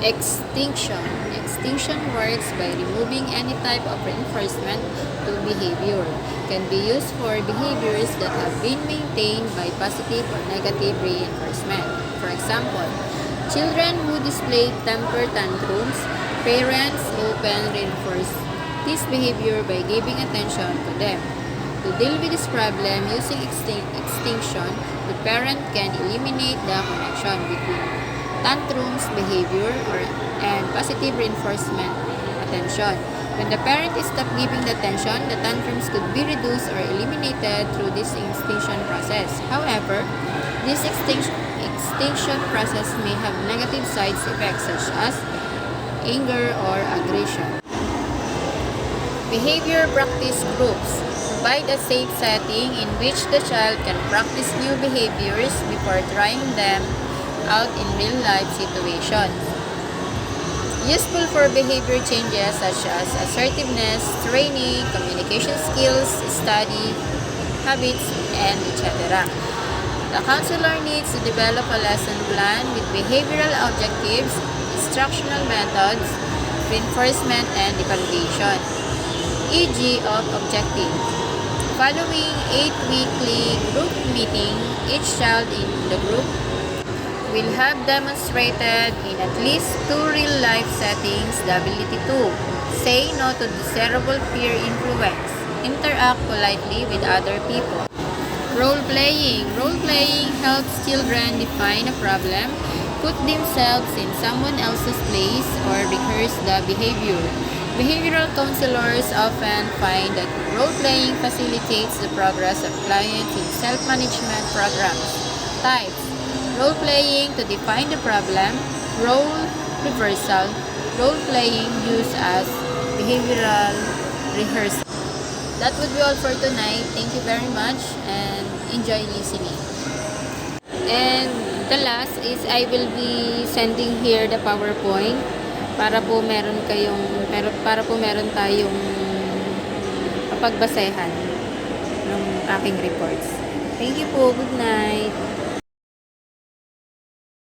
Extinction. Extinction works by removing any type of reinforcement to behavior. Can be used for behaviors that have been maintained by positive or negative reinforcement. For example, children who display temper tantrums, parents often reinforce this behavior by giving attention to them. To deal with this problem using extinction, the parent can eliminate the connection between tantrums behavior and positive reinforcement attention. When the parent is stopped giving the attention, the tantrums could be reduced or eliminated through this extinction process. However, this extinction process may have negative side effects such as anger or aggression. Behavior practice groups provide a safe setting in which the child can practice new behaviors before trying them out in real-life situations. Useful for behavior changes such as assertiveness, training, communication skills, study habits, and etc. The counselor needs to develop a lesson plan with behavioral objectives, instructional methods, reinforcement, and evaluation. E.g. of objectives. Following 8 weekly group meeting, each child in the group will have demonstrated in at least 2 real-life settings the ability to say no to desirable peer influence, interact politely with other people. Role-playing. Role-playing helps children define a problem, put themselves in someone else's place, or rehearse the behavior. Behavioral counselors often find that role-playing facilitates the progress of clients in self-management programs. Types. Role-playing to define the problem, role reversal, role-playing used as behavioral rehearsal. That would be all for tonight. Thank you very much and enjoy listening. And the last is I will be sending here the PowerPoint para po meron tayong pagbasehan ng aking reports. Thank you po. Good night.